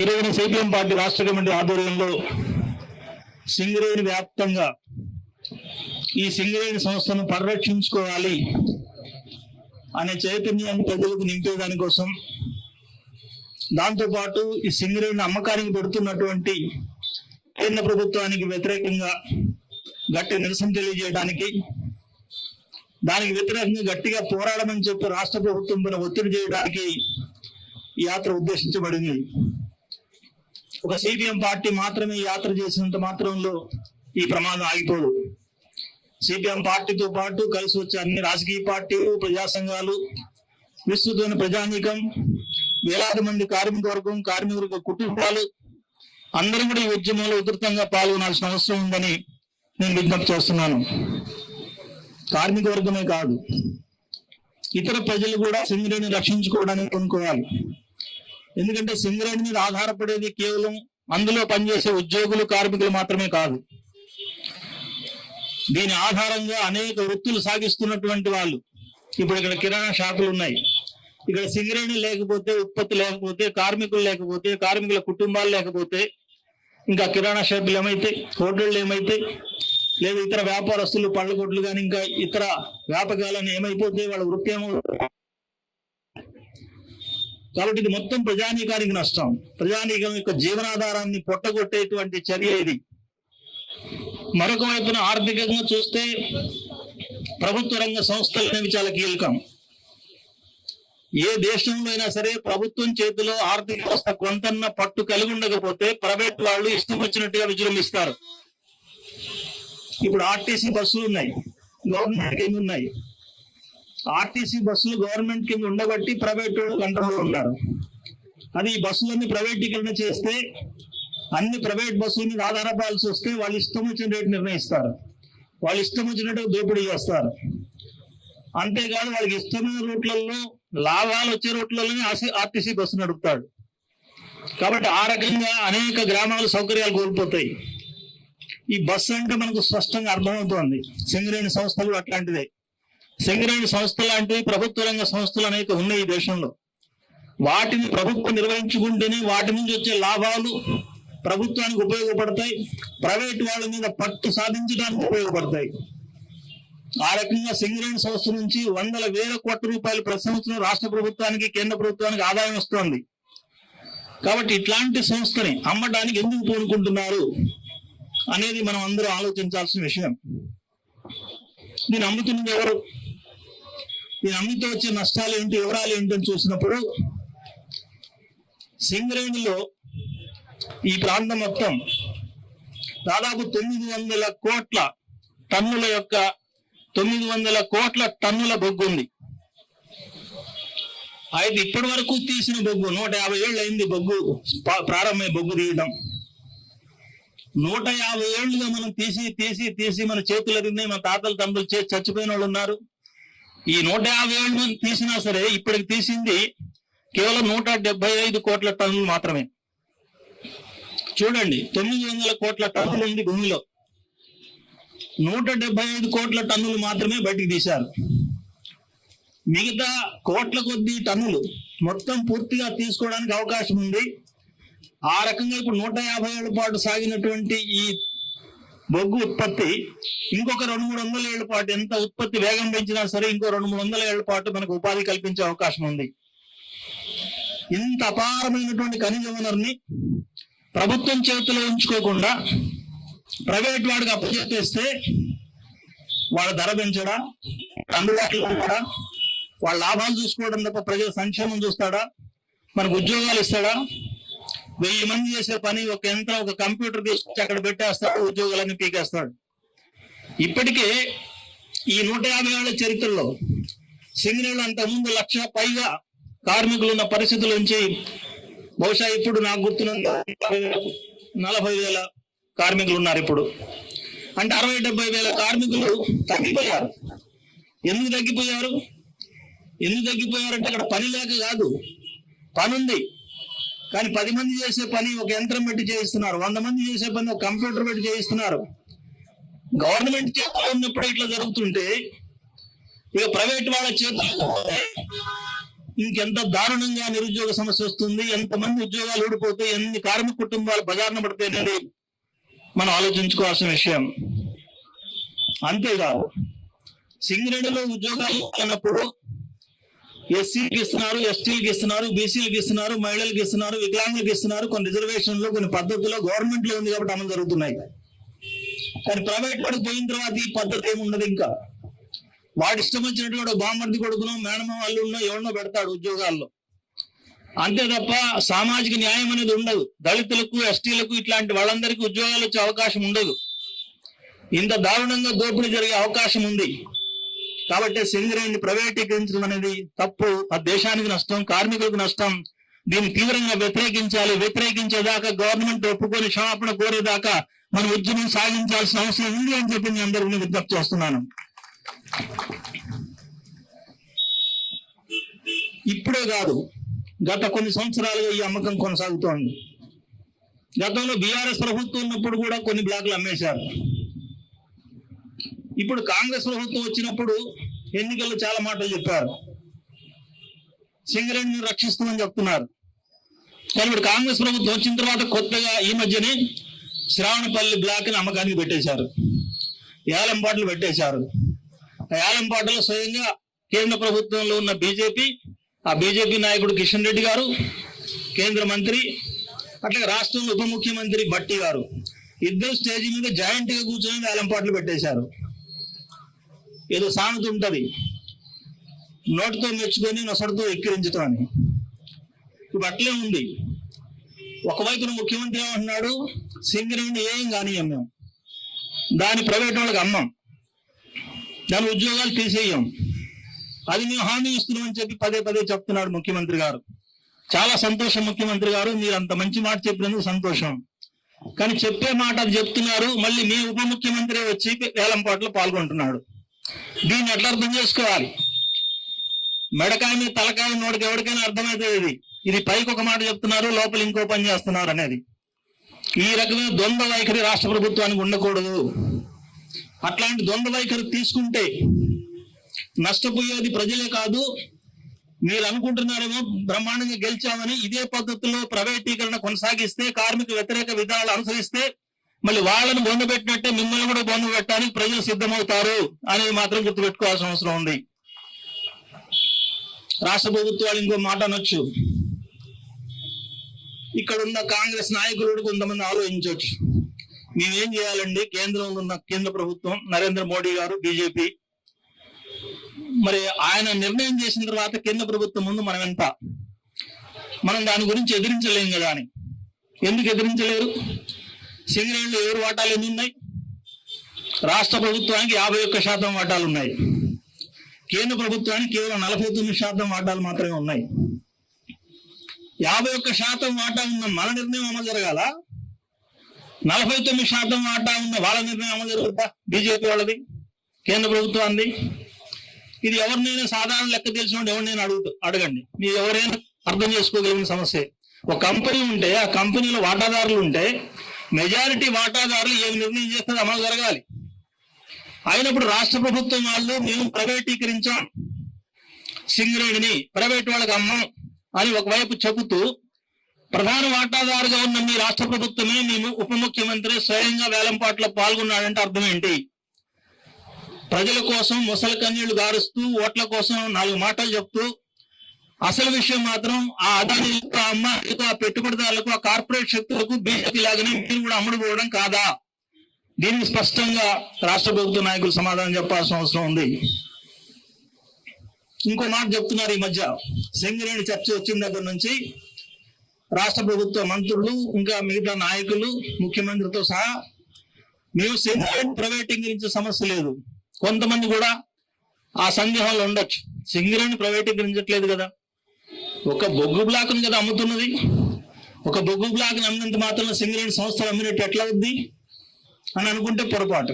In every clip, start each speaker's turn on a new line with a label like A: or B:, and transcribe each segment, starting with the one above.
A: ఈరోజున CPM party రాష్ట్ర committee ఆధ్వర్యంలో సింగరేణి వ్యాప్తంగా ఈ సింగరేణి సంస్థను పరిరక్షించుకోవాలి అనే చైతన్యాన్ని ప్రజలకు నింపేదాని కోసం, దాంతోపాటు ఈ సింగరేణి అమ్మకానికి పెడుతున్నటువంటి కేంద్ర ప్రభుత్వానికి వ్యతిరేకంగా గట్టి నిరసన తెలియజేయడానికి, దానికి వ్యతిరేకంగా గట్టిగా పోరాడమని చెప్పి రాష్ట్ర ప్రభుత్వం పైన ఒత్తిడి చేయడానికి ఈ యాత్ర ఉద్దేశించబడింది. ఒక సిపిఎం పార్టీ మాత్రమే యాత్ర చేసినంత మాత్రంలో ఈ ప్రమాదం ఆగిపోదు. సిపిఎం పార్టీతో పాటు కలిసి వచ్చే అన్ని రాజకీయ పార్టీలు, ప్రజా సంఘాలు, విస్తృతమైన ప్రజానీకం, వేలాది మంది కార్మిక వర్గం, కార్మికుల కుటుంబాలు అందరూ కూడా ఈ ఉద్యమంలో ఉధృతంగా పాల్గొనాల్సిన అవసరం ఉందని నేను విజ్ఞప్తి చేస్తున్నాను. కార్మిక వర్గమే కాదు, ఇతర ప్రజలు కూడా సింగరేణిని రక్షించుకోవడానికి కొనుక్కోవాలి. ఎందుకంటే సింగరేణి మీద ఆధారపడేది కేవలం అందులో పనిచేసే ఉద్యోగులు, కార్మికులు మాత్రమే కాదు. దీని ఆధారంగా అనేక వృత్తులు సాగిస్తున్నటువంటి వాళ్ళు, ఇప్పుడు ఇక్కడ కిరాణా షాపులు ఉన్నాయి. ఇక్కడ సింగరేణి లేకపోతే, ఉత్పత్తి లేకపోతే, కార్మికులు లేకపోతే, కార్మికుల కుటుంబాలు లేకపోతే, ఇంకా కిరాణా షాపులు ఏమైతే, హోటళ్ళు ఏమైతే, లేదా ఇతర వ్యాపారస్తులు, పళ్ళ కొట్లు కానీ ఇంకా ఇతర వ్యాపకాలను ఏమైపోతే వాళ్ళ వృత్తి ఏమవుతుంది. కాబట్టి ఇది మొత్తం ప్రజానీకానికి నష్టం. ప్రజానీకం యొక్క జీవనాధారాన్ని పొట్టగొట్టేటువంటి చర్య ఇది. మరొక వైపున ఆర్థికంగా చూస్తే ప్రభుత్వ రంగ సంస్థలు అనేవి చాలా కీలకం. ఏ దేశంలో అయినా సరే ప్రభుత్వం చేతిలో ఆర్థిక వ్యవస్థ కొంతన్న పట్టు కలిగి ఉండకపోతే ప్రైవేట్ వాళ్ళు ఇష్టం వచ్చినట్టుగా విజృంభిస్తారు. ఇప్పుడు ఆర్టీసీ బస్సులు ఉన్నాయి, గవర్నమెంట్ కింద ఉన్నాయి. ఆర్టీసీ బస్సులు గవర్నమెంట్ కింద ఉండబట్టి ప్రైవేట్ వాళ్ళు కంట్రోల్లో ఉన్నారు. అది ఈ బస్సులన్నీ ప్రైవేటీకరణ చేస్తే అన్ని ప్రైవేట్ బస్సుల మీద ఆధారపడాల్సి వస్తే వాళ్ళు ఇష్టం వచ్చిన రేటు నిర్ణయిస్తారు, వాళ్ళు ఇష్టం వచ్చినట్టు దోపిడీ చేస్తారు. అంతేకాదు వాళ్ళకి ఇష్టమైన రూట్లలో, లాభాలు వచ్చే రూట్లలోనే ఆర్టీసీ బస్సు నడుపుతాడు. కాబట్టి ఆ రకంగా అనేక గ్రామాలు సౌకర్యాలు కోల్పోతాయి. ఈ బస్సు అంటే మనకు స్పష్టంగా అర్థమవుతోంది. సింగరేణి సంస్థలు అట్లాంటిదే. సింగరేణి సంస్థలు లాంటివి ప్రభుత్వ రంగ సంస్థలు అనేక ఉన్నాయి ఈ దేశంలో. వాటిని ప్రభుత్వం నిర్వహించుకుంటేనే వాటి నుంచి వచ్చే లాభాలు ప్రభుత్వానికి ఉపయోగపడతాయి, ప్రైవేట్ వాళ్ళ మీద పట్టు సాధించడానికి ఉపయోగపడతాయి. ఆ రకంగా సింగరేణి సంస్థ నుంచి వందల వేల కోట్ల రూపాయలు ప్రతి సంవత్సరం రాష్ట్ర ప్రభుత్వానికి, కేంద్ర ప్రభుత్వానికి ఆదాయం వస్తుంది. కాబట్టి ఇట్లాంటి సంస్థని అమ్మడానికి ఎందుకు పూనుకుంటున్నారు అనేది మనం అందరూ ఆలోచించాల్సిన విషయం. దీన్ని అమ్ముతున్నది ఎవరు, దీని అమ్మితే వచ్చే నష్టాలు ఏంటి, వివరాలు ఏంటి అని చూసినప్పుడు సింగరేణిలో ఈ ప్రాంతం మొత్తం దాదాపు 900 కోట్ల టన్నుల యొక్క 900 కోట్ల టన్నుల బొగ్గు ఉంది. అయితే ఇప్పటి వరకు తీసిన బొగ్గు 150 ఏళ్ళు అయింది. బొగ్గు ప్రారంభమై బొగ్గు తీయడం 150 ఏళ్ళుగా మనం తీసి తీసి తీసి మన చేతులు ఎరిగినాయి. మన తాతలు తండ్రులు చేసి చచ్చిపోయిన వాళ్ళు ఉన్నారు. ఈ 150 ఏళ్ళు తీసినా సరే ఇప్పటికి తీసింది కేవలం 175 కోట్ల టన్నులు మాత్రమే. చూడండి, 900 కోట్ల టన్నులు ఉంది భూమిలో, 175 కోట్ల టన్నులు మాత్రమే బయటికి తీశారు. మిగతా కోట్ల కొద్ది టన్నులు మొత్తం పూర్తిగా తీసుకోవడానికి అవకాశం ఉంది. ఆ రకంగా ఇప్పుడు 150 ఏళ్ల పాటు సాగినటువంటి ఈ బొగ్గు ఉత్పత్తి ఇంకొక 200-300 ఏళ్ల పాటు, ఎంత ఉత్పత్తి వేగం పెంచినా సరే ఇంకో 200-300 ఏళ్ల పాటు మనకు ఉపాధి కల్పించే అవకాశం ఉంది. ఇంత అపారమైనటువంటి ఖనిజ వనరుని ప్రభుత్వం చేతిలో ఉంచుకోకుండా ప్రైవేట్ వాడికి అప్పచెప్పేస్తే వాళ్ళ ధర పెంచడా, అందుబాటులో ఉంటాడా, వాళ్ళ లాభాలు చూసుకోవడం తప్ప ప్రజల సంక్షేమం చూస్తాడా, మనకు ఉద్యోగాలు ఇస్తాడా? 1000 మంది చేసే పని ఒక యంత్రం, ఒక కంప్యూటర్ తీసుకొచ్చి అక్కడ పెట్టేస్తాడు, ఉద్యోగాలన్నీ పీకేస్తాడు. ఇప్పటికే ఈ 150 ఏళ్ల చరిత్రలో సింగరేణిలో అంతకుముందు 1,00,000 పైగా కార్మికులు ఉన్న పరిస్థితుల నుంచి బహుశా ఇప్పుడు నాకు గుర్తున్న 40,000 కార్మికులు ఉన్నారు. ఇప్పుడు అంటే 60-70 వేల కార్మికులు తగ్గిపోయారు. ఎందుకు తగ్గిపోయారు? అంటే అక్కడ పని లేక కాదు, పని ఉంది కానీ 10 మంది చేసే పని ఒక యంత్రం పెట్టి చేయిస్తున్నారు, 100 మంది చేసే పని ఒక కంప్యూటర్ పెట్టి చేయిస్తున్నారు. గవర్నమెంట్ చేతిలో ఉన్నప్పుడు ఇట్లా జరుగుతుంటే ఇక ప్రైవేట్ వాళ్ళ చేతుల్లో ఇంకెంత దారుణంగా నిరుద్యోగ సమస్య వస్తుంది, ఎంతమంది ఉద్యోగాలు ఊడిపోతే, ఎన్ని కార్మిక కుటుంబాలు బజార్న పడితే అనేది మనం ఆలోచించుకోవాల్సిన విషయం. అంతేకాదు, సింగరేణిలో ఉద్యోగాలు అన్నప్పుడు ఎస్సీకి ఇస్తున్నారు, ఎస్టీలకు ఇస్తున్నారు, బీసీలకు ఇస్తున్నారు, మహిళలకు ఇస్తున్నారు, వికలాంగులకు ఇస్తున్నారు. కొన్ని రిజర్వేషన్లు కొన్ని పద్ధతుల్లో గవర్నమెంట్ లో ఉంది కాబట్టి అమలు జరుగుతున్నాయి. కానీ ప్రైవేట్ పడికి పోయిన తర్వాత ఈ పద్ధతి ఏమి ఉండదు. ఇంకా వాడు ఇష్టం వచ్చినటువంటి బామ్మర్ది కొడుకునో మేనమా వాళ్ళున్నో ఎవరినో పెడతాడు ఉద్యోగాల్లో. అంతే తప్ప సామాజిక న్యాయం అనేది ఉండదు. దళితులకు, ఎస్టీలకు ఇట్లాంటి వాళ్ళందరికీ ఉద్యోగాలు వచ్చే అవకాశం ఉండదు. ఇంత దారుణంగా దోపిడీ జరిగే అవకాశం ఉంది. కాబట్టి సింగరేణిని ప్రైవేటీకరించడం అనేది తప్పు. ఆ దేశానికి నష్టం, కార్మికులకు నష్టం. దీన్ని తీవ్రంగా వ్యతిరేకించాలి. వ్యతిరేకించేదాకా గవర్నమెంట్ ఒప్పుకొని క్షమాపణ కోరేదాకా మనం ఉద్యమం సాగించాల్సిన అవసరం ఉంది అని చెప్పి నేను అందరికీ విజ్ఞప్తి చేస్తున్నాను. ఇప్పుడే కాదు, గత కొన్ని సంవత్సరాలుగా ఈ అమ్మకం కొనసాగుతోంది. గతంలో బీఆర్ఎస్ ప్రభుత్వం ఉన్నప్పుడు కూడా కొన్ని బ్లాక్లు అమ్మేశారు. ఇప్పుడు కాంగ్రెస్ ప్రభుత్వం వచ్చినప్పుడు ఎన్నికల్లో చాలా మాటలు చెప్పారు, సింగరేణిని రక్షిస్తామని చెప్తున్నారు. కానీ ఇప్పుడు కాంగ్రెస్ ప్రభుత్వం వచ్చిన తర్వాత కొత్తగా ఈ మధ్యనే శ్రావణపల్లి బ్లాక్ ని అమ్మకానికి పెట్టేశారు, ఏలంపాటలు పెట్టేశారు. ఆ ఏలంపాటలో స్వయంగా కేంద్ర ప్రభుత్వంలో ఉన్న బీజేపీ, ఆ బీజేపీ నాయకుడు కిషన్ రెడ్డి గారు, కేంద్ర మంత్రి, అట్లాగే రాష్ట్రంలో ఉప ముఖ్యమంత్రి భట్టి గారు ఇద్దరు స్టేజ్ మీద జాయింట్ గా కూర్చొని వేలంపాట్లు పెట్టేశారు. ఏదో సామెత ఉంటది, నోటితో మెచ్చుకొని నొసడితో ఎక్కిరించడం అని. ఇప్పుడు అట్లే ఉంది. ఒకవైపున ముఖ్యమంత్రి ఏమంటున్నాడు, సింగరేణి ఏం కానియం మేము, దాని ప్రైవేట్ వాళ్ళకి అమ్మం, దాని ఉద్యోగాలు తీసేయం, అది మేము హామీ ఇస్తున్నాం అని చెప్పి పదే పదే చెప్తున్నాడు ముఖ్యమంత్రి గారు. చాలా సంతోషం ముఖ్యమంత్రి గారు, మీరు అంత మంచి మాట చెప్పినందుకు సంతోషం. కానీ చెప్పే మాట అది చెప్తున్నారు, మళ్ళీ మీ ఉప ముఖ్యమంత్రి వచ్చి వేలంపాట్లో పాల్గొంటున్నాడు. దీన్ని ఎట్లా అర్థం చేసుకోవాలి? మెడకాయ మీద తలకాయ నోటికి ఎవరికైనా అర్థమవుతుంది ఇది పైకి ఒక మాట చెప్తున్నారు, లోపల ఇంకో పని చేస్తున్నారు అనేది. ఈ రకమైన ద్వంద్వ వైఖరి రాష్ట్ర ప్రభుత్వానికి ఉండకూడదు. అట్లాంటి ద్వంద్వ వైఖరి తీసుకుంటే నష్టపోయేది ప్రజలే కాదు, మీరు అనుకుంటున్నారేమో బ్రహ్మాండంగా గెలిచామని. ఇదే పద్ధతిలో ప్రైవేటీకరణ కొనసాగిస్తే, కార్మిక వ్యతిరేక విధానాలు అనుసరిస్తే మళ్ళీ వాళ్ళని బొంద పెట్టినట్టే మిమ్మల్ని కూడా బొంద పెట్టడానికి ప్రజలు సిద్ధమవుతారు అనేది మాత్రం గుర్తుపెట్టుకోవాల్సిన అవసరం ఉంది. రాష్ట్ర ప్రభుత్వాలు ఇంకో మాట అనొచ్చు, ఇక్కడ ఉన్న కాంగ్రెస్ నాయకులు కొంతమంది ఆలోచించవచ్చు, మేమేం చేయాలండి, కేంద్రంలో ఉన్న కేంద్ర ప్రభుత్వం నరేంద్ర మోడీ గారు బీజేపీ, మరి ఆయన నిర్ణయం చేసిన తర్వాత కేంద్ర ప్రభుత్వం ముందు మనం ఎంత, మనం దాని గురించి ఎదిరించలేం కదా అని. ఎందుకు ఎదిరించలేరు? సింగరేణిలో ఎవరు వాటాలు ఎన్ని ఉన్నాయి? రాష్ట్ర ప్రభుత్వానికి 51% వాటాలు ఉన్నాయి, కేంద్ర ప్రభుత్వానికి కేవలం 49% వాటాలు మాత్రమే ఉన్నాయి. 51% వాటా ఉన్న మన నిర్ణయం అమలు జరగాల, 49% వాటా ఉన్న వాళ్ళ నిర్ణయం అమలు జరుగుతా? బీజేపీ వాళ్ళది, కేంద్ర ప్రభుత్వాన్ని. ఇది ఎవరినైనా సాధారణ లెక్క తెలిసిన ఎవరినైనా అడగండి, మీరు ఎవరైనా అర్థం చేసుకోగలిగిన సమస్య. ఒక కంపెనీ ఉంటే ఆ కంపెనీలో వాటాదారులు ఉంటే మెజారిటీ వాటాదారులు ఏమి నిర్ణయం చేస్తే అమలు జరగాలి. అయినప్పుడు రాష్ట్ర ప్రభుత్వం వాళ్ళు మేము ప్రైవేటీకరించాం, సింగరేణిని ప్రైవేట్ వాళ్ళకి అమ్మం అని ఒకవైపు చెబుతూ, ప్రధాన వాటాదారుగా ఉన్న మీ రాష్ట్ర ప్రభుత్వమే మేము ఉప ముఖ్యమంత్రి స్వయంగా వేలంపాట్లో పాల్గొన్నాడంటే అర్థం ఏంటి? ప్రజల కోసం ముసలి కన్నీళ్లు గారుస్తూ, ఓట్ల కోసం 4 మాటలు చెప్తూ, అసలు విషయం మాత్రం ఆ అదానిలకు, ఆ అమ్మాయిలకు, ఆ పెట్టుబడిదారులకు, ఆ కార్పొరేట్ శక్తులకు బీజేపీ లాగానే మీరు కూడా అమ్ముడుపోవడం కాదా? దీనికి స్పష్టంగా రాష్ట్ర ప్రభుత్వ నాయకులు సమాధానం చెప్పాల్సిన అవసరం ఉంది. ఇంకో మాట చెప్తున్నారు, ఈ మధ్య సింగరేణి చర్చ వచ్చిన దగ్గర నుంచి రాష్ట్ర ప్రభుత్వ మంత్రులు ఇంకా మిగతా నాయకులు ముఖ్యమంత్రితో సహా మేము సింగరేణి ప్రైవేటీకరించే సమస్య లేదు. కొంతమంది కూడా ఆ సందేహంలో ఉండొచ్చు, సింగరేణి ప్రైవేటీకరించట్లేదు కదా, ఒక బొగ్గు బ్లాక్ కదా అమ్ముతున్నది, ఒక బొగ్గు బ్లాక్ అమ్మినంత మాత్రం సింగరేణి సంస్థలు అమ్మినట్టు ఎట్లా ఉంది అని అనుకుంటే పొరపాటు.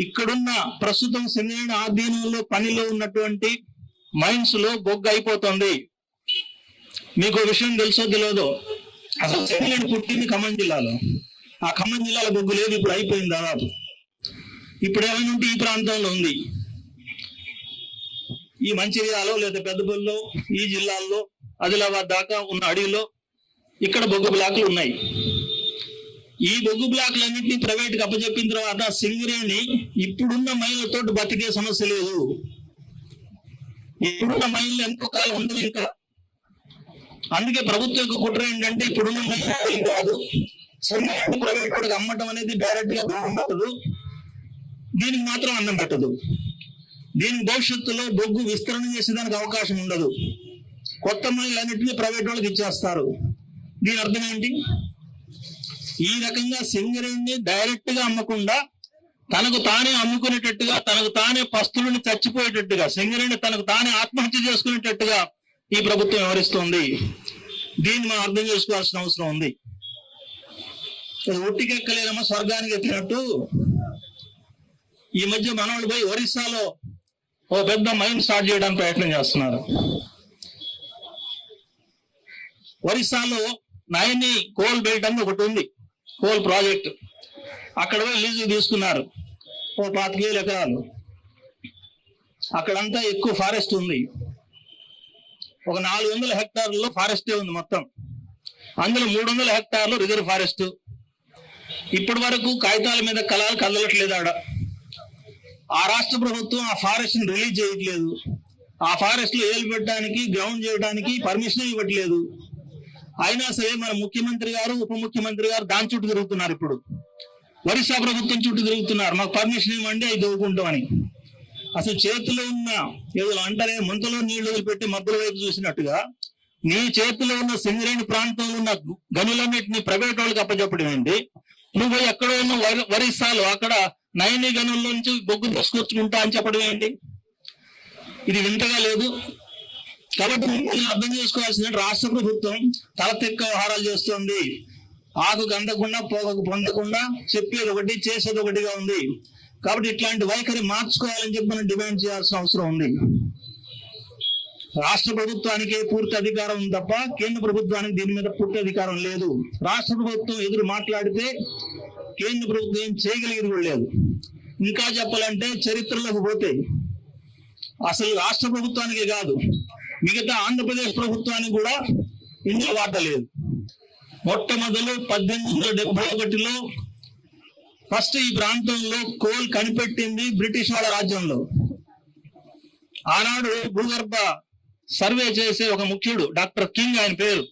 A: ఇక్కడున్న ప్రస్తుతం సింగరేణి ఆధీనంలో పనిలో ఉన్నటువంటి మైన్స్ లో బొగ్గు అయిపోతుంది. మీకు విషయం తెలుసో తెలియదో, అసలు సింగరేణి పుట్టింది ఖమ్మం జిల్లాలో, ఆ ఖమ్మం జిల్లాలో బొగ్గు లేదు, ఇప్పుడు అయిపోయింది దాదాపు. ఇప్పుడు ఏమైనా ఉంటే ఈ ప్రాంతంలో ఉంది. ఈ మంచిర్యాలలో లేదా పెద్దపల్లిలో ఈ జిల్లాల్లో ఆదిలాబాద్ దాకా ఉన్న అడవిలో ఇక్కడ బొగ్గు బ్లాకులు ఉన్నాయి. ఈ బొగ్గు బ్లాకులన్నింటినీ ప్రైవేట్కి అప్పచెప్పిన తర్వాత సింగరేణి ఇప్పుడున్న మైళ్ళతో బతికే సమస్య లేదు. ఇప్పుడున్న మైళ్ళు ఎంతో కాలం ఉండదు ఇంకా. అందుకే ప్రభుత్వం యొక్క కుట్ర ఏంటంటే ఇప్పుడున్న మైళ్ళు కాదు, సింగరేణి ప్రైవేట్ కూడా అమ్మటం అనేది డైరెక్ట్ గా పెట్టదు, దీనికి మాత్రం అన్నం పెట్టదు. దీనికి భవిష్యత్తులో బొగ్గు విస్తరణ చేసేదానికి అవకాశం ఉండదు. కొత్త మైళ్ళన్నింటినీ ప్రైవేట్ వాళ్ళకి ఇచ్చేస్తారు. దీని అర్థం ఏంటి? ఈ రకంగా సింగరేణిని డైరెక్ట్ గా అమ్మకుండా తనకు తానే అమ్ముకునేటట్టుగా, తనకు తానే పస్తులను చచ్చిపోయేటట్టుగా, సింగరేణి తనకు తానే ఆత్మహత్య చేసుకునేటట్టుగా ఈ ప్రభుత్వం వ్యవహరిస్తోంది. దీన్ని మనం అర్థం చేసుకోవాల్సిన అవసరం ఉంది. ఒట్టికెక్కలేదమ్మా స్వర్గానికి ఎక్కినట్టు ఈ మధ్య మనవాళ్ళు పోయి ఒరిస్సాలో ఓ పెద్ద మైన్ స్టార్ట్ చేయడానికి ప్రయత్నం చేస్తున్నారు. ఒరిస్సాలో నైని కోల్ బెల్ట్ అని ఒకటి ఉంది, కోల్ ప్రాజెక్ట్. అక్కడ పోయి లీజు తీసుకున్నారు ఓ 25,000 ఎకరాలు. అక్కడంతా ఎక్కువ ఫారెస్ట్ ఉంది. ఒక 400 హెక్టార్లలో ఫారెస్టే ఉంది మొత్తం. అందులో 300 హెక్టార్లు రిజర్వ్ ఫారెస్ట్. ఇప్పటి వరకు కాగితాల మీద కళలు కదలట్లేదు ఆడ. ఆ రాష్ట్ర ప్రభుత్వం ఆ ఫారెస్ట్ ని రిలీజ్ చేయట్లేదు. ఆ ఫారెస్ట్ లో ఏలు పెట్టడానికి, గ్రౌండ్ చేయడానికి పర్మిషన్ ఇవ్వట్లేదు. అయినా సరే మన ముఖ్యమంత్రి గారు, ఉప ముఖ్యమంత్రి గారు దాని చుట్టూ తిరుగుతున్నారు. ఇప్పుడు ఒరిస్సా ప్రభుత్వం చుట్టూ తిరుగుతున్నారు, మాకు పర్మిషన్ ఇవ్వండి అవి దొరుకుంటామని. అసలు చేతిలో ఉన్న ఏదో అంటారే ముంతలో నీళ్లు వదిలిపెట్టి మధ్యలో వైపు చూసినట్టుగా నీ చేతిలో ఉన్న సింగరేణి ప్రాంతంలో ఉన్న గనులన్నింటినీ ప్రైవేట్ వాళ్ళకి అప్పచెప్పడం ఏంటి? నువ్వు ఎక్కడో ఉన్న ఒరిస్సాలో అక్కడ నైని గనుల్లో నుంచి బొగ్గు తీసుకొచ్చుకుంటా అని చెప్పడం ఏంటి? ఇది వింతగా లేదు. కాబట్టి అర్థం చేసుకోవాల్సిన రాష్ట్ర ప్రభుత్వం తలతెక్క వ్యవహారాలు చేస్తుంది. ఆకుకు అందకుండా పోగకు పొందకుండా చెప్పేది ఒకటి చేసేది ఒకటిగా ఉంది. కాబట్టి ఇట్లాంటి వైఖరి మార్చుకోవాలని చెప్పి మనం డిమాండ్ చేయాల్సిన అవసరం ఉంది. రాష్ట్ర ప్రభుత్వానికి పూర్తి అధికారం ఉంది తప్ప కేంద్ర ప్రభుత్వానికి దీని మీద పూర్తి అధికారం లేదు. రాష్ట్ర ప్రభుత్వం ఎదురు మాట్లాడితే కేంద్ర ప్రభుత్వం ఏం చేయగలిగేది కూడా లేదు. ఇంకా చెప్పాలంటే చరిత్రలోకి పోతే అసలు రాష్ట్ర ప్రభుత్వానికే కాదు, మిగతా ఆంధ్రప్రదేశ్ ప్రభుత్వానికి కూడా ఇందులో వాటా లేదు. మొట్టమొదలు 1871లో ఫస్ట్ ఈ ప్రాంతంలో కోల్ కనిపెట్టింది బ్రిటిష్ వాళ్ళ రాజ్యంలో. ఆనాడు భూగర్భ సర్వే చేసే ఒక ముఖ్యుడు డాక్టర్ కింగ్ ఆయన పేరు.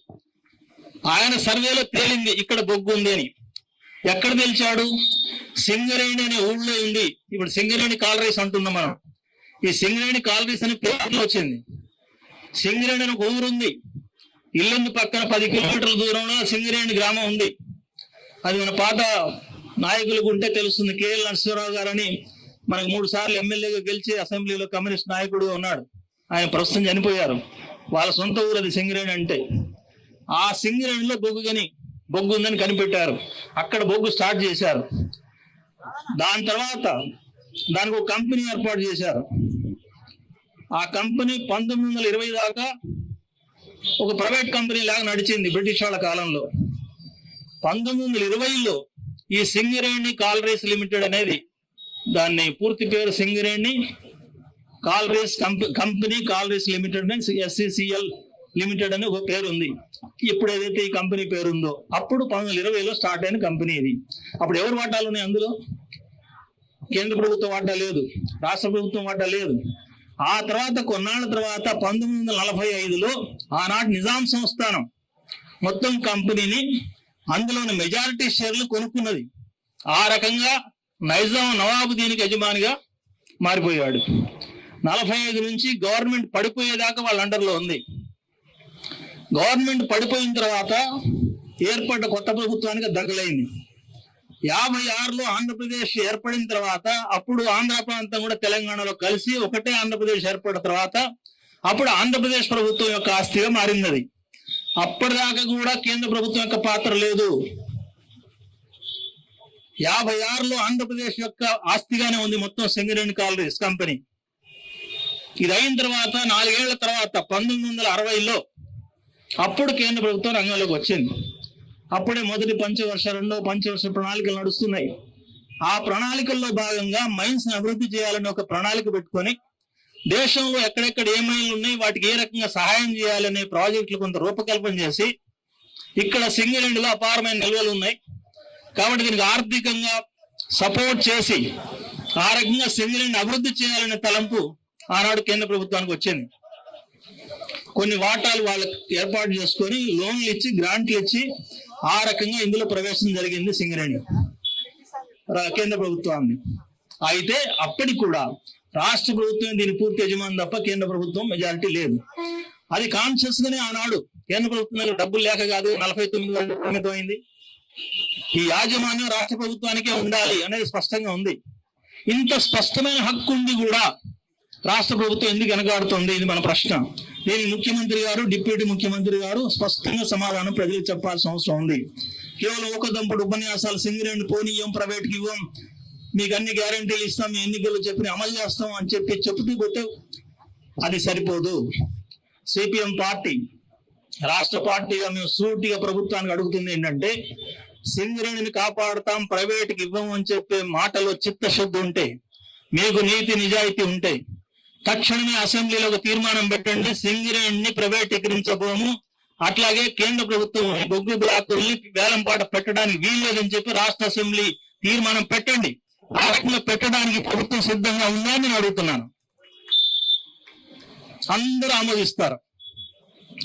A: ఆయన సర్వేలో తేలింది ఇక్కడ బొగ్గు ఉంది అని. ఎక్కడ తెలిచాడు? సింగరేణి అనే ఊళ్ళో ఉంది. ఇప్పుడు సింగరేణి కాలరీస్ అంటున్నాం మనం. ఈ సింగరేణి కాలరీస్ అనే పేరులో వచ్చింది. సింగరేణి అని ఒక ఊరు ఉంది. ఇల్లందు పక్కన 10 కిలోమీటర్ల దూరంలో సింగరేణి గ్రామం ఉంది. అది మన పాత నాయకులకు ఉంటే తెలుస్తుంది. కేఎల్ నరసింహరావు గారని మనకు 3 సార్లు ఎమ్మెల్యేగా గెలిచి అసెంబ్లీలో కమ్యూనిస్ట్ నాయకుడుగా ఉన్నాడు. ఆయన ప్రస్తుతం చనిపోయారు. వాళ్ళ సొంత ఊరు అది సింగరేణి అంటే. ఆ సింగరేణిలో బొగ్గు ఉందని కనిపెట్టారు. అక్కడ బొగ్గు స్టార్ట్ చేశారు. దాని తర్వాత దానికి ఒక కంపెనీ ఏర్పాటు చేశారు. ఆ కంపెనీ 1920 దాకా ఒక ప్రైవేట్ కంపెనీ లాగా నడిచింది బ్రిటిష్ వాళ్ళ కాలంలో. 1920లో ఈ సింగరేణి కాలరీస్ లిమిటెడ్ అనేది, దాన్ని పూర్తి పేరు Singareni collieries company collieries limited అని SCCL లిమిటెడ్ అని ఒక పేరు ఉంది. ఇప్పుడు ఏదైతే ఈ కంపెనీ పేరు ఉందో అప్పుడు 1920లో స్టార్ట్ అయిన కంపెనీ ఇది. అప్పుడు ఎవరు వాటాలు ఉన్నాయి అందులో? కేంద్ర ప్రభుత్వం వాటా లేదు, రాష్ట్ర ప్రభుత్వం వాటా లేదు. ఆ తర్వాత కొన్నాళ్ళ తర్వాత 1945లో ఆనాటి నిజాం సంస్థానం మొత్తం కంపెనీని, అందులోని మెజారిటీ షేర్లు కొనుక్కున్నది. ఆ రకంగా నవాబు దీనికి యజమానిగా మారిపోయాడు. 45 నుంచి గవర్నమెంట్ పడిపోయేదాకా వాళ్ళ అండర్లో ఉంది. గవర్నమెంట్ పడిపోయిన తర్వాత ఏర్పడ్డ కొత్త ప్రభుత్వానికి దక్కలైంది. 56లో ఆంధ్రప్రదేశ్ ఏర్పడిన తర్వాత అప్పుడు ఆంధ్ర ప్రాంతం కూడా తెలంగాణలో కలిసి ఒకటే ఆంధ్రప్రదేశ్ ఏర్పడిన తర్వాత అప్పుడు ఆంధ్రప్రదేశ్ ప్రభుత్వం యొక్క ఆస్తిగా మారింది అది. అప్పటిదాకా కూడా కేంద్ర ప్రభుత్వం యొక్క పాత్ర లేదు. 56లో ఆంధ్రప్రదేశ్ యొక్క ఆస్తిగానే ఉంది మొత్తం సింగరేణి కాలరీస్ కంపెనీ. ఇది అయిన తర్వాత 4 ఏళ్ల తర్వాత 1960లో అప్పుడు కేంద్ర ప్రభుత్వం రంగంలోకి వచ్చింది. అప్పుడే మొదటి పంచవర్ష, రెండవ పంచవర్ష ప్రణాళికలు నడుస్తున్నాయి. ఆ ప్రణాళికల్లో భాగంగా మైన్స్ ని అభివృద్ధి చేయాలని ఒక ప్రణాళిక పెట్టుకొని దేశంలో ఎక్కడెక్కడ ఏ మైన్లు ఉన్నాయి, వాటికి ఏ రకంగా సహాయం చేయాలనే ప్రాజెక్టులు కొంత రూపకల్పన చేసి, ఇక్కడ సింగరేణిలో అపారమైన నిల్వలు ఉన్నాయి కాబట్టి దీనికి ఆర్థికంగా సపోర్ట్ చేసి ఆ రకంగా సింగరేణిని అభివృద్ధి చేయాలనే తలంపు ఆనాడు కేంద్ర ప్రభుత్వానికి వచ్చింది. కొన్ని వాటాలు వాళ్ళకి ఏర్పాటు చేసుకొని లోన్లు ఇచ్చి, గ్రాంట్లు ఇచ్చి ఆ రకంగా ఇందులో ప్రవేశం జరిగింది సింగరేణి కేంద్ర ప్రభుత్వాన్ని. అయితే అప్పటికి కూడా రాష్ట్ర ప్రభుత్వం దీని పూర్తి యజమాని తప్ప కేంద్ర ప్రభుత్వం మెజారిటీ లేదు. అది కాన్షియస్ గానే ఆనాడు కేంద్ర ప్రభుత్వం దగ్గర డబ్బులు లేక కాదు 49 అయింది. ఈ యాజమాన్యం రాష్ట్ర ప్రభుత్వానికే ఉండాలి అనేది స్పష్టంగా ఉంది. ఇంత స్పష్టమైన హక్కు ఉంది కూడా రాష్ట్ర ప్రభుత్వం ఎందుకు వెనకాడుతుంది? ఇది మన ప్రశ్న. దీనికి ముఖ్యమంత్రి గారు, డిప్యూటీ ముఖ్యమంత్రి గారు స్పష్టంగా సమాధానం ప్రజలకు చెప్పాల్సిన అవసరం ఉంది. కేవలం ఒక దంపుడు ఉపన్యాసాలు సింగరేణి పోనీయం, ప్రైవేట్కి ఇవ్వం, మీకు అన్ని గ్యారంటీలు ఇస్తాం, మీ ఎన్నికలు చెప్పి అమలు చేస్తాం అని చెప్తూ పోతే అది సరిపోదు. సిపిఎం పార్టీ రాష్ట్ర పార్టీగా మేము సూటిగా ప్రభుత్వానికి అడుగుతుంది ఏంటంటే, సింగరేణిని కాపాడుతాం, ప్రైవేట్కి ఇవ్వం అని చెప్పే మాటలో చిత్తశుద్ధి ఉంటే, మీకు నీతి నిజాయితీ ఉంటే తక్షణమే అసెంబ్లీలో ఒక తీర్మానం పెట్టండి, సింగరేణిని ప్రైవేటీకరించబోము, అట్లాగే కేంద్ర ప్రభుత్వం బొగ్గు బ్లాకుల్ని వేలంపాట పెట్టడానికి వీల్లేదని చెప్పి రాష్ట్ర అసెంబ్లీ తీర్మానం పెట్టండి. ఆ రకంగా పెట్టడానికి ప్రభుత్వం సిద్ధంగా ఉందని నేను అడుగుతున్నాను. అందరూ ఆమోదిస్తారు.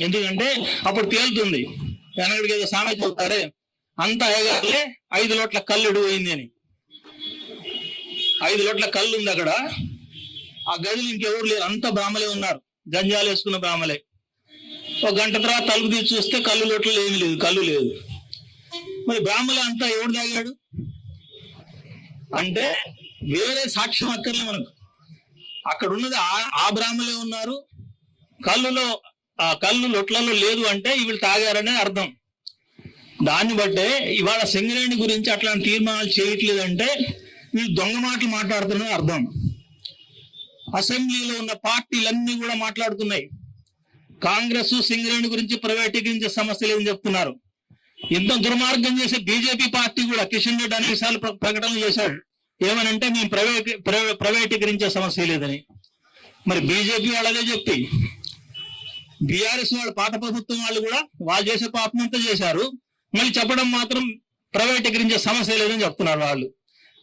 A: ఎందుకంటే అప్పుడు తేలుతుంది. వెనకడికి ఏదో సామెత చెబుతారే, అంతా ఎగాలే 5 లోట్ల కల్లుడు పోయింది అని. 5 లోట్ల కళ్ళు ఉంది అక్కడ. ఆ గదిలో ఇంకెవరు లేరు, అంతా బ్రాహ్మలే ఉన్నారు, గంజాలు వేసుకున్న బ్రాహ్మలే. ఒక గంట తర్వాత తలుపు తీసి చూస్తే కళ్ళు లోట్లు ఏమి లేదు, కళ్ళు లేదు. మరి బ్రాహ్మలే అంతా ఎవడు తాగాడు అంటే వేరే సాక్ష్యం అక్కర్లే మనకు. అక్కడ ఉన్నది ఆ బ్రాహ్మలే ఉన్నారు, కళ్ళు లొట్లలో లేదు అంటే వీళ్ళు తాగారనే అర్థం. దాన్ని బట్టే ఇవాళ సింగరేణి గురించి అట్లాంటి తీర్మానాలు చేయట్లేదంటే వీళ్ళు దొంగ మాటలు మాట్లాడుతున్నారని అర్థం. అసెంబ్లీలో ఉన్న పార్టీలన్నీ కూడా మాట్లాడుతున్నాయి. కాంగ్రెస్ సింగరేణి గురించి ప్రైవేటీకరించే సమస్య లేదని చెప్తున్నారు. ఇంత దుర్మార్గం చేసే బీజేపీ పార్టీ కూడా కిషన్ రెడ్డి అనేక సార్లు ప్రకటనలు చేశాడు. ఏమనంటే మేము ప్రైవేటీకరించే సమస్య లేదని. మరి బీజేపీ వాళ్ళు అదే చెప్పి, బీఆర్ఎస్ వాళ్ళు పాత ప్రభుత్వం వాళ్ళు కూడా వాళ్ళు చేసే పాపం అంతా చేశారు, మళ్ళీ చెప్పడం మాత్రం ప్రైవేటీకరించే సమస్య లేదని చెప్తున్నారు. వాళ్ళు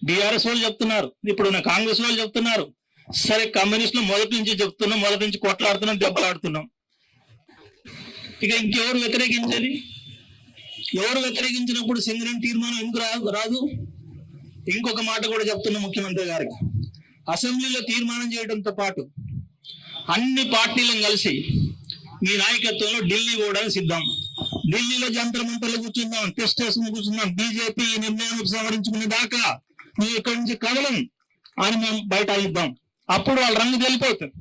A: బీఆర్ఎస్ వాళ్ళు చెప్తున్నారు, ఇప్పుడు కాంగ్రెస్ వాళ్ళు చెప్తున్నారు. సరే, కమ్యూనిస్టులు మొదటి నుంచి చెప్తున్నాం, మొదటి నుంచి కొట్లాడుతున్నాం, దెబ్బలాడుతున్నాం. ఇక ఇంకెవరు వ్యతిరేకించేది? ఎవరు వ్యతిరేకించినప్పుడు సింగరేణి తీర్మానం ఎందుకు రాదు? ఇంకొక మాట కూడా చెప్తున్నా ముఖ్యమంత్రి గారికి, అసెంబ్లీలో తీర్మానం చేయడంతో పాటు అన్ని పార్టీలను కలిసి మీ నాయకత్వంలో ఢిల్లీ పోవడానికి సిద్ధం. ఢిల్లీలో జంతర్ మంతర్లు కూర్చుందాం, టెస్ట్ వేసుకుని కూర్చుందాం, బీజేపీ ఈ నిర్ణయాన్ని ఉపసంహరించుకునే దాకా మేము ఇక్కడి నుంచి కదలం అని మేము బయట ఇద్దాం. అప్పుడు వాళ్ళ రంగు తేలిపోతుంది.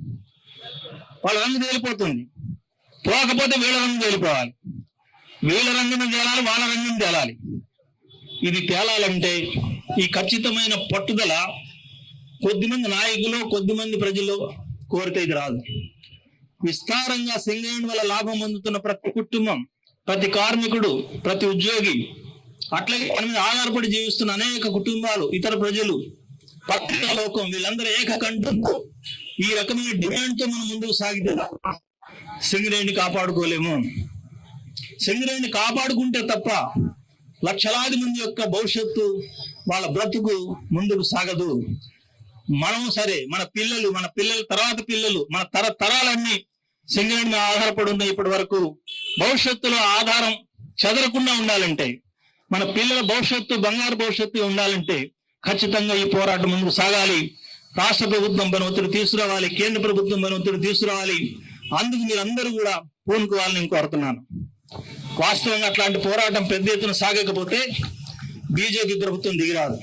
A: పోకపోతే వీళ్ళ రంగు తేలిపోవాలి. వీళ్ళ రంగును తేలాలి, వాళ్ళ రంగును తేలాలి. ఇది తేలాలంటే ఈ ఖచ్చితమైన పట్టుదల కొద్దిమంది నాయకులు, కొద్దిమంది ప్రజలు కోరితే ఇది రాదు. విస్తారంగా సింగరేణి వల్ల లాభం పొందుతున్న ప్రతి కుటుంబం, ప్రతి కార్మికుడు, ప్రతి ఉద్యోగి, అట్లాగే మన మీద ఆధారపడి జీవిస్తున్న అనేక కుటుంబాలు, ఇతర ప్రజలు, పత్రికా లోకం, వీళ్ళందరూ ఏకకంఠంతో ఈ రకమైన డిమాండ్తో మనం ముందుకు సాగితే సింగరేణిని కాపాడుకోలేము. సింగరేణిని కాపాడుకుంటే తప్ప లక్షలాది మంది యొక్క భవిష్యత్తు, వాళ్ళ బ్రతుకు ముందుకు సాగదు. మనం సరే, మన పిల్లల తర్వాత పిల్లలు, మన తరాలన్నీ సింగరేణి మీద ఆధారపడి ఉన్నాయి. ఇప్పటి వరకు భవిష్యత్తులో ఆధారం చెదరకుండా ఉండాలంటే, మన పిల్లల భవిష్యత్తు బంగారు భవిష్యత్తు ఉండాలంటే ఖచ్చితంగా ఈ పోరాటం ముందుకు సాగాలి. రాష్ట్ర ప్రభుత్వం పైన ఒత్తిడి తీసుకురావాలి, కేంద్ర ప్రభుత్వం పైన ఒత్తిడి తీసుకురావాలి. అందుకు మీరందరూ కూడా పూనుకోవాలని నేను కోరుతున్నాను. వాస్తవంగా అట్లాంటి పోరాటం పెద్ద ఎత్తున సాగకపోతే బీజేపీ ప్రభుత్వం దిగిరాదు.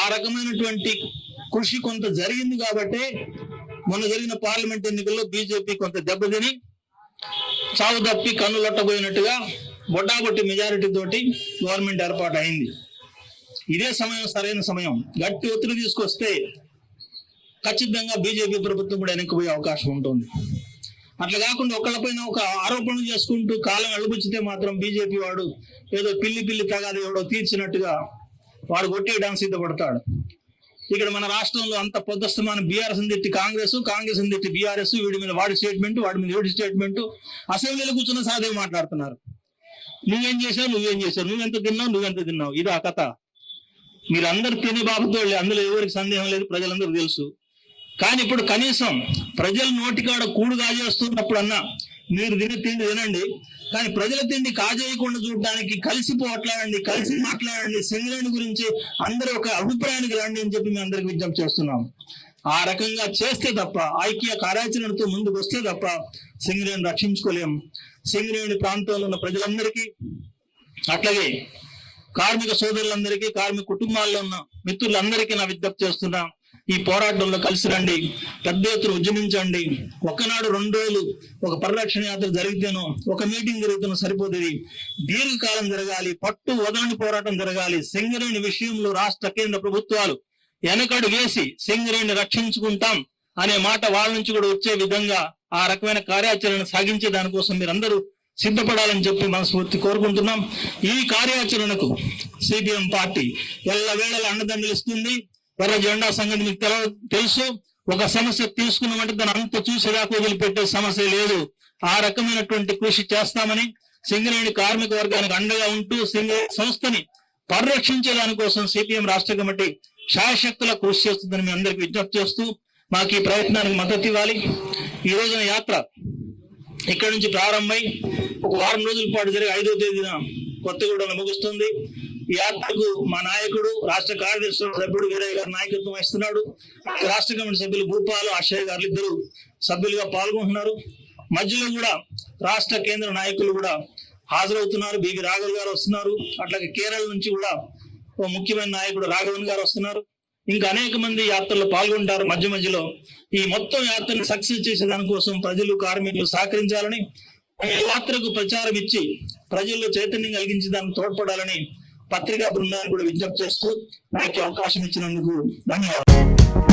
A: ఆ రకమైనటువంటి కృషి కొంత జరిగింది కాబట్టి మొన్న జరిగిన పార్లమెంట్ ఎన్నికల్లో బీజేపీ కొంత దెబ్బతిని చావు తప్పి కన్నులొట్టబోయినట్టుగా బొడ్డాబొట్టి మెజారిటీ తోటి గవర్నమెంట్ ఏర్పాటు అయింది. ఇదే సమయం, సరైన సమయం. గట్టి ఒత్తిడి తీసుకొస్తే ఖచ్చితంగా బీజేపీ ప్రభుత్వం కూడా వెనక్కిపోయే అవకాశం ఉంటుంది. అట్లా కాకుండా ఒకళ్ళపైన ఒక ఆరోపణలు చేసుకుంటూ కాలం వెళ్ళబుచ్చితే మాత్రం బీజేపీ వాడు ఏదో పిల్లి తగాది ఎవడో తీర్చినట్టుగా వాడు కొట్టేయడానికి సిద్ధపడతాడు. ఇక్కడ మన రాష్ట్రంలో అంత పొద్దుస్తమాన బీఆర్ఎస్ తిట్టి కాంగ్రెస్, కాంగ్రెస్ తిట్టి బీఆర్ఎస్, వీడి మీద వాడి స్టేట్మెంట్, వాడి మీద వీడి స్టేట్మెంట్, అసెంబ్లీలో కూర్చున్న సాదే మాట్లాడుతున్నారు. నువ్వేం చేశావు, నువ్వెంత తిన్నావు, ఇది ఆ కథ. మీరందరూ తినే బాబతోళ్ళే, అందులో ఎవరికి సందేహం లేదు, ప్రజలందరూ తెలుసు. కానీ ఇప్పుడు కనీసం ప్రజల నోటికాడ కూడు కాజేస్తున్నప్పుడన్నా మీరు తినే తిండి తినండి, కానీ ప్రజల తిండి కాజేయకుండా చూడడానికి కలిసి పోట్లాడండి, కలిసి మాట్లాడండి, సింగరేణి గురించి అందరూ ఒక అభిప్రాయానికి రండి అని చెప్పి మేము అందరికి విజ్ఞప్తి చేస్తున్నాం. ఆ రకంగా చేస్తే తప్ప, ఐక్య కార్యాచరణతో ముందుకు వస్తే తప్ప సింగరేణి రక్షించుకోలేం. సింగరేణి ప్రాంతంలో ఉన్న ప్రజలందరికీ, అట్లాగే కార్మిక సోదరులందరికీ, కార్మిక కుటుంబాల్లో ఉన్న మిత్రులందరికీ నా విజ్ఞప్తి చేస్తున్నా, ఈ పోరాటంలో కలిసి రండి, పెద్ద ఎత్తున ఉద్యమించండి. ఒకనాడు 2 రోజులు ఒక పరిరక్షణ యాత్ర జరిగితేనో, ఒక మీటింగ్ జరిగితేనో సరిపోతుంది. దీర్ఘకాలం జరగాలి, పట్టు వదలని పోరాటం జరగాలి. సింగరేణి విషయంలో రాష్ట్ర కేంద్ర ప్రభుత్వాలు వెనకడు వేసి సింగరేణి రక్షించుకుంటాం అనే మాట వాళ్ళ నుంచి కూడా వచ్చే విధంగా ఆ రకమైన కార్యాచరణ సాగించే దానికోసం మీరందరూ సిద్ధపడాలని చెప్పి మనస్ఫూర్తి కోరుకుంటున్నాం. ఈ కార్యాచరణకు సిపిఎం పార్టీ ఎల్లవేళలా అండదండలు ఇస్తుంది. ఎర్ర జెండా సంగతి మీకు తెలుసు. ఒక సమస్య తీసుకున్నామంటే దాని అంత చూసేదాకా వదిలిపెట్టే సమస్య లేదు. ఆ రకమైనటువంటి కృషి చేస్తామని, సింగరేణి కార్మిక వర్గానికి అండగా ఉంటూ సింగరేణి సంస్థని పరిరక్షించే దానికోసం సిపిఎం రాష్ట్ర కమిటీ శాయశక్తుల కృషి చేస్తుందని మీ అందరికి విజ్ఞప్తి చేస్తూ మాకు ఈ ప్రయత్నానికి మద్దతు ఇవ్వాలి. ఈ రోజున యాత్ర ఇక్కడి నుంచి ప్రారంభమై ఒక వారం రోజుల పాటు జరిగి 5వ తేదీన కొత్తగూడెంలో ముగుస్తుంది. ఈ యాత్రకు మా నాయకుడు, రాష్ట్ర కార్యదర్శి సభ్యుడు వీరయ్య గారు నాయకత్వం వహిస్తున్నాడు. రాష్ట్ర కమిటీ సభ్యులు భూపాలు, అక్షయ్ గారు ఇద్దరు సభ్యులుగా పాల్గొంటున్నారు. మధ్యలో కూడా రాష్ట్ర కేంద్ర నాయకులు కూడా హాజరవుతున్నారు. బివి రాఘవ్ గారు వస్తున్నారు. అట్లాగే కేరళ నుంచి కూడా ఓ ముఖ్యమైన నాయకుడు రాఘవన్ గారు వస్తున్నారు. ఇంకా అనేక మంది యాత్రలో పాల్గొంటారు. మధ్యలో ఈ మొత్తం యాత్రను సక్సెస్ చేసే దానికోసం ప్రజలు, కార్మికులు సహకరించాలని, యాత్రకు ప్రచారం ఇచ్చి ప్రజల్లో చైతన్యం కలిగించి దానికి తోడ్పడాలని పత్రికా బృందాన్ని కూడా విజ్ఞప్తి చేస్తూ నాకు అవకాశం ఇచ్చినందుకు ధన్యవాదాలు.